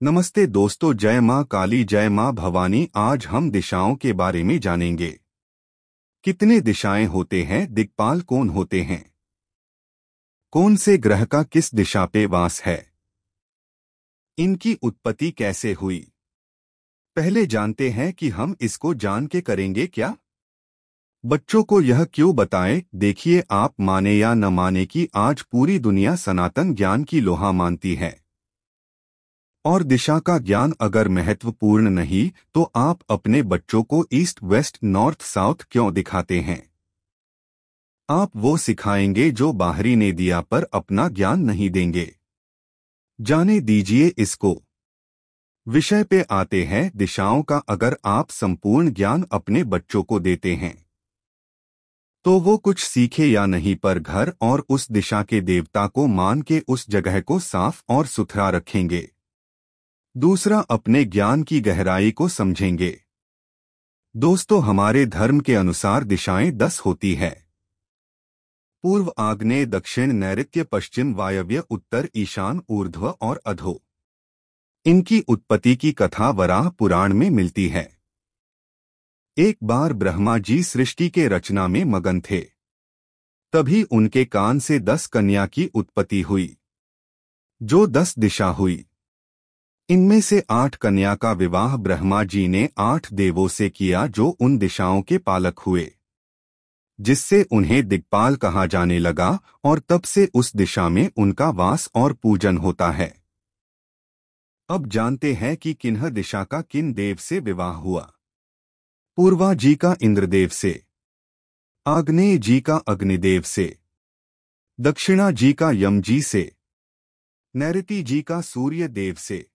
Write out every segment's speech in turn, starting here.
नमस्ते दोस्तों, जय माँ काली, जय माँ भवानी। आज हम दिशाओं के बारे में जानेंगे। कितने दिशाएं होते हैं, दिक्पाल कौन होते हैं, कौन से ग्रह का किस दिशा पे वास है, इनकी उत्पत्ति कैसे हुई। पहले जानते हैं कि हम इसको जान के करेंगे क्या। बच्चों को यह क्यों बताएं? देखिए, आप माने या न माने कि आज पूरी दुनिया सनातन ज्ञान की लोहा मानती है। और दिशा का ज्ञान अगर महत्वपूर्ण नहीं तो आप अपने बच्चों को ईस्ट वेस्ट नॉर्थ साउथ क्यों दिखाते हैं? आप वो सिखाएंगे जो बाहरी ने दिया पर अपना ज्ञान नहीं देंगे। जाने दीजिए इसको। विषय पे आते हैं। दिशाओं का अगर आप संपूर्ण ज्ञान अपने बच्चों को देते हैं तो वो कुछ सीखे या नहीं, पर घर और उस दिशा के देवता को मान के उस जगह को साफ और सुथरा रखेंगे। दूसरा, अपने ज्ञान की गहराई को समझेंगे। दोस्तों, हमारे धर्म के अनुसार दिशाएं 10 होती है। पूर्व, आग्नेय, दक्षिण, नैऋत्य, पश्चिम, वायव्य, उत्तर, ईशान, ऊर्ध्व और अधो। इनकी उत्पत्ति की कथा वराह पुराण में मिलती है। एक बार ब्रह्मा जी सृष्टि के रचना में मगन थे। तभी उनके कान से 10 कन्या की उत्पत्ति हुई, जो 10 दिशा हुई। इनमें से 8 कन्या का विवाह ब्रह्मा जी ने 8 देवों से किया, जो उन दिशाओं के पालक हुए, जिससे उन्हें दिक्पाल कहा जाने लगा। और तब से उस दिशा में उनका वास और पूजन होता है। अब जानते हैं कि किन्ह दिशा का किन देव से विवाह हुआ। पूर्वा जी का इंद्रदेव से, आग्नेय जी का अग्निदेव से, दक्षिणा जी का यम जी से, नैऋति जी का सूर्य देव से,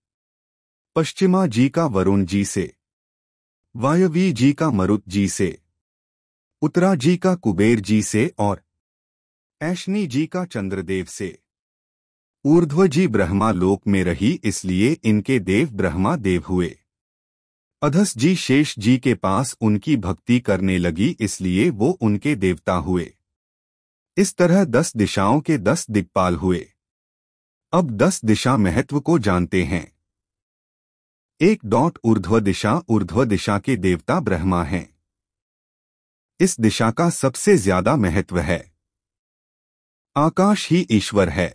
पश्चिमा जी का वरुण जी से, वायवी जी का मरुत जी से, उत्तरा जी का कुबेर जी से और ऐशनी जी का चंद्रदेव से। ऊर्ध्व जी ब्रह्मा लोक में रही, इसलिए इनके देव ब्रह्मा देव हुए। अधस जी शेष जी के पास उनकी भक्ति करने लगी, इसलिए वो उनके देवता हुए। इस तरह 10 दिशाओं के 10 दिक्पाल हुए। अब 10 दिशा महत्व को जानते हैं। 1. ऊर्ध्व दिशा के देवता ब्रह्मा हैं। इस दिशा का सबसे ज्यादा महत्व है। आकाश ही ईश्वर है।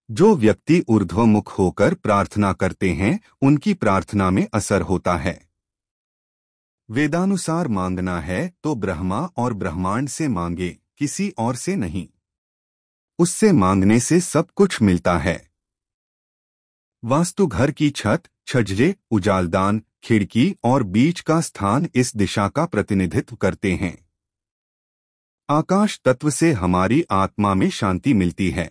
जो व्यक्ति ऊर्ध्वमुख होकर प्रार्थना करते हैं, उनकी प्रार्थना में असर होता है। वेदानुसार मांगना है तो ब्रह्मा और ब्रह्मांड से मांगे, किसी और से नहीं। उससे मांगने से सब कुछ मिलता है। वास्तु, घर की छत, छज्जे, उजालदान, खिड़की और बीच का स्थान इस दिशा का प्रतिनिधित्व करते हैं। आकाश तत्व से हमारी आत्मा में शांति मिलती है।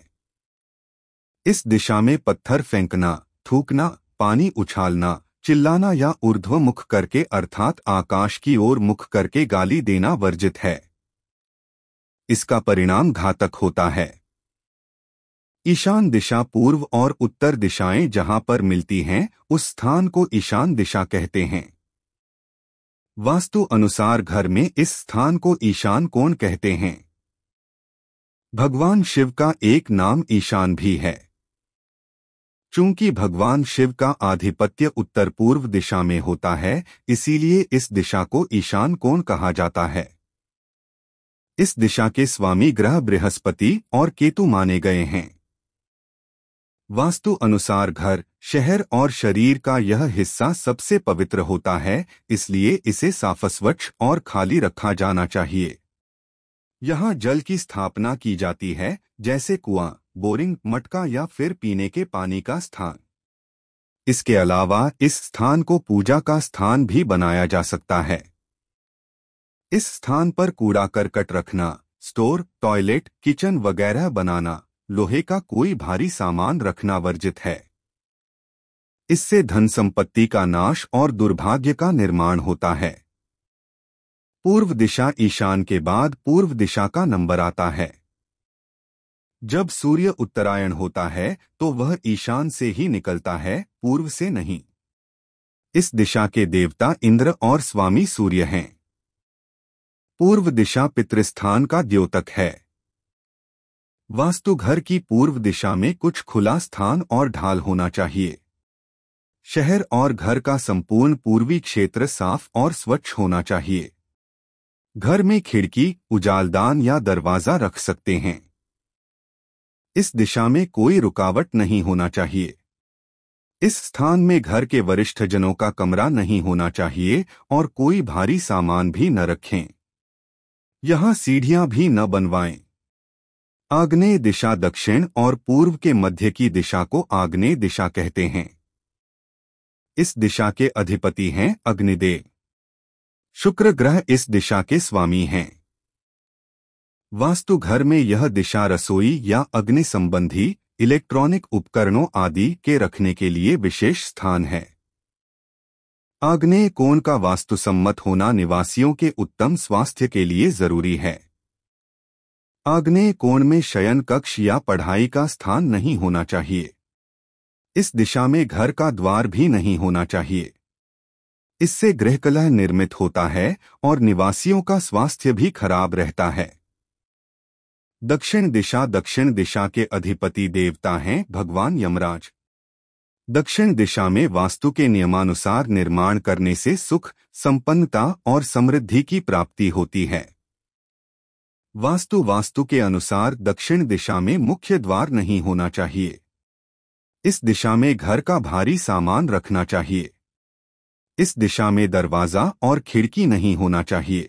इस दिशा में पत्थर फेंकना, थूकना, पानी उछालना, चिल्लाना या ऊर्ध्वमुख करके अर्थात आकाश की ओर मुख करके गाली देना वर्जित है। इसका परिणाम घातक होता है। ईशान दिशा, पूर्व और उत्तर दिशाएं जहां पर मिलती हैं, उस स्थान को ईशान दिशा कहते हैं। वास्तु अनुसार घर में इस स्थान को ईशान कोण कहते हैं। भगवान शिव का एक नाम ईशान भी है। चूंकि भगवान शिव का आधिपत्य उत्तर पूर्व दिशा में होता है, इसीलिए इस दिशा को ईशान कोण कहा जाता है। इस दिशा के स्वामी ग्रह बृहस्पति और केतु माने गए हैं। वास्तु अनुसार घर, शहर और शरीर का यह हिस्सा सबसे पवित्र होता है, इसलिए इसे साफ, स्वच्छ और खाली रखा जाना चाहिए। यहाँ जल की स्थापना की जाती है, जैसे कुआं, बोरिंग, मटका या फिर पीने के पानी का स्थान। इसके अलावा इस स्थान को पूजा का स्थान भी बनाया जा सकता है। इस स्थान पर कूड़ा करकट रखना, स्टोर, टॉयलेट, किचन वगैरह बनाना, लोहे का कोई भारी सामान रखना वर्जित है। इससे धन संपत्ति का नाश और दुर्भाग्य का निर्माण होता है। पूर्व दिशा, ईशान के बाद पूर्व दिशा का नंबर आता है। जब सूर्य उत्तरायण होता है तो वह ईशान से ही निकलता है, पूर्व से नहीं। इस दिशा के देवता इंद्र और स्वामी सूर्य हैं। पूर्व दिशा पितृस्थान का द्योतक है। वास्तु, घर की पूर्व दिशा में कुछ खुला स्थान और ढाल होना चाहिए। शहर और घर का संपूर्ण पूर्वी क्षेत्र साफ और स्वच्छ होना चाहिए। घर में खिड़की, उजालदान या दरवाजा रख सकते हैं। इस दिशा में कोई रुकावट नहीं होना चाहिए। इस स्थान में घर के वरिष्ठजनों का कमरा नहीं होना चाहिए और कोई भारी सामान भी न रखें। यहाँ सीढ़ियां भी न बनवाएं। आग्नेय दिशा दक्षिण और पूर्व के मध्य की दिशा को आग्नेय दिशा कहते हैं। इस दिशा के अधिपति हैं अग्निदेव। शुक्र ग्रह इस दिशा के स्वामी हैं। वास्तु घर में यह दिशा रसोई या अग्नि संबंधी इलेक्ट्रॉनिक उपकरणों आदि के रखने के लिए विशेष स्थान है। आग्नेय कोण का वास्तुसम्मत होना निवासियों के उत्तम स्वास्थ्य के लिए जरूरी है। आग्नेय कोण में शयन कक्ष या पढ़ाई का स्थान नहीं होना चाहिए। इस दिशा में घर का द्वार भी नहीं होना चाहिए। इससे गृहकलह निर्मित होता है और निवासियों का स्वास्थ्य भी खराब रहता है। दक्षिण दिशा के अधिपति देवता हैं भगवान यमराज। दक्षिण दिशा में वास्तु के नियमानुसार निर्माण करने से सुख, संपन्नता और समृद्धि की प्राप्ति होती है। वास्तु के अनुसार दक्षिण दिशा में मुख्य द्वार नहीं होना चाहिए। इस दिशा में घर का भारी सामान रखना चाहिए। इस दिशा में दरवाजा और खिड़की नहीं होना चाहिए।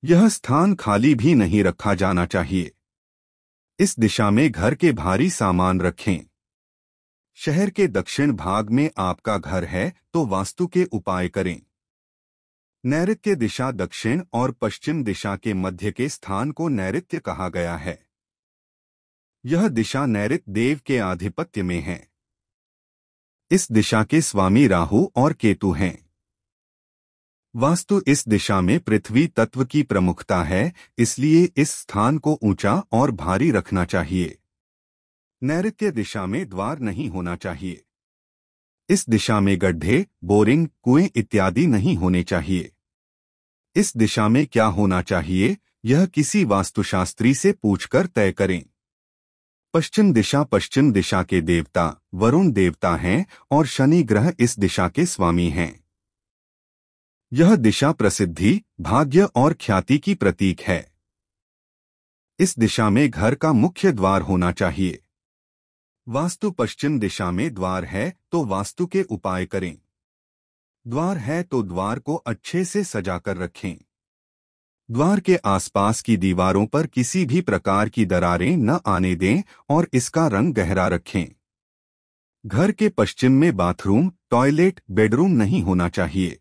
यह स्थान खाली भी नहीं रखा जाना चाहिए। इस दिशा में घर के भारी सामान रखें। शहर के दक्षिण भाग में आपका घर है तो वास्तु के उपाय करें। नैऋत्य दिशा दक्षिण और पश्चिम दिशा के मध्य के स्थान को नैऋत्य कहा गया है। यह दिशा नैऋत्य देव के आधिपत्य में है। इस दिशा के स्वामी राहु और केतु हैं। वास्तु इस दिशा में पृथ्वी तत्व की प्रमुखता है, इसलिए इस स्थान को ऊंचा और भारी रखना चाहिए। नैऋत्य दिशा में द्वार नहीं होना चाहिए। इस दिशा में गड्ढे, बोरिंग, कुएं इत्यादि नहीं होने चाहिए। इस दिशा में क्या होना चाहिए, यह किसी वास्तुशास्त्री से पूछकर तय करें। पश्चिम दिशा के देवता वरुण देवता हैं और शनि ग्रह इस दिशा के स्वामी हैं। यह दिशा प्रसिद्धि, भाग्य और ख्याति की प्रतीक है। इस दिशा में घर का मुख्य द्वार होना चाहिए। वास्तु पश्चिम दिशा में द्वार है तो वास्तु के उपाय करें। द्वार है तो द्वार को अच्छे से सजाकर रखें। द्वार के आसपास की दीवारों पर किसी भी प्रकार की दरारें न आने दें और इसका रंग गहरा रखें। घर के पश्चिम में बाथरूम, टॉयलेट, बेडरूम नहीं होना चाहिए।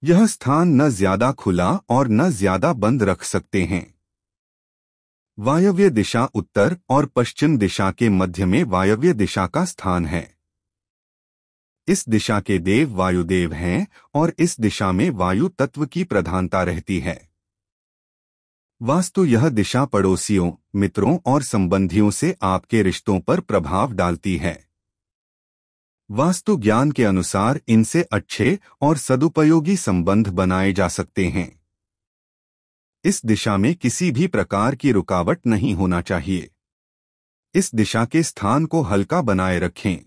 यह स्थान न ज्यादा खुला और न ज्यादा बंद रख सकते हैं। वायव्य दिशा उत्तर और पश्चिम दिशा के मध्य में वायव्य दिशा का स्थान है। इस दिशा के देव वायुदेव हैं और इस दिशा में वायु तत्व की प्रधानता रहती है। वास्तु यह दिशा पड़ोसियों, मित्रों और संबंधियों से आपके रिश्तों पर प्रभाव डालती है। वास्तु ज्ञान के अनुसार इनसे अच्छे और सदुपयोगी संबंध बनाए जा सकते हैं। इस दिशा में किसी भी प्रकार की रुकावट नहीं होना चाहिए। इस दिशा के स्थान को हल्का बनाए रखें।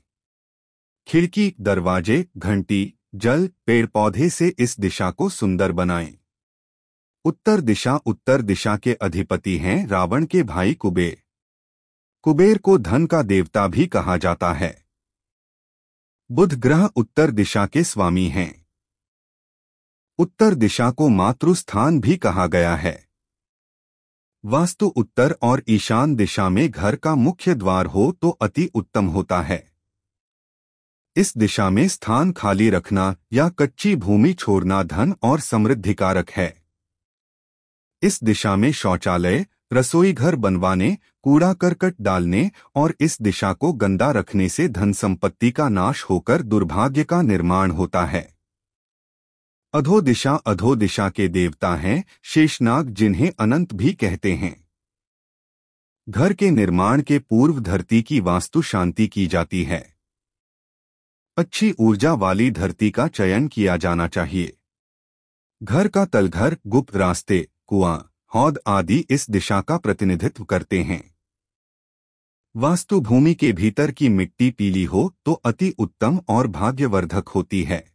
खिड़की, दरवाजे, घंटी, जल, पेड़ पौधे से इस दिशा को सुंदर बनाएं। उत्तर दिशा के अधिपति हैं रावण के भाई कुबेर। कुबेर को धन का देवता भी कहा जाता है। बुध ग्रह उत्तर दिशा के स्वामी हैं। उत्तर दिशा को मातृस्थान भी कहा गया है। वास्तु उत्तर और ईशान दिशा में घर का मुख्य द्वार हो तो अति उत्तम होता है। इस दिशा में स्थान खाली रखना या कच्ची भूमि छोड़ना धन और समृद्धि कारक है। इस दिशा में शौचालय, रसोई घर बनवाने, कूड़ा करकट डालने और इस दिशा को गंदा रखने से धन संपत्ति का नाश होकर दुर्भाग्य का निर्माण होता है। अधो दिशा के देवता हैं शेषनाग, जिन्हें अनंत भी कहते हैं। घर के निर्माण के पूर्व धरती की वास्तु शांति की जाती है। अच्छी ऊर्जा वाली धरती का चयन किया जाना चाहिए। घर का तलघर, गुप्त रास्ते, कुआं, हौद आदि इस दिशा का प्रतिनिधित्व करते हैं। वास्तु भूमि के भीतर की मिट्टी पीली हो तो अति उत्तम और भाग्यवर्धक होती है।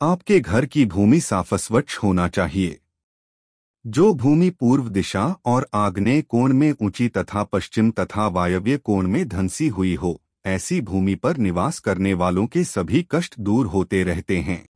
आपके घर की भूमि साफ स्वच्छ होना चाहिए। जो भूमि पूर्व दिशा और आग्नेय कोण में ऊंची तथा पश्चिम तथा वायव्य कोण में धंसी हुई हो, ऐसी भूमि पर निवास करने वालों के सभी कष्ट दूर होते रहते हैं।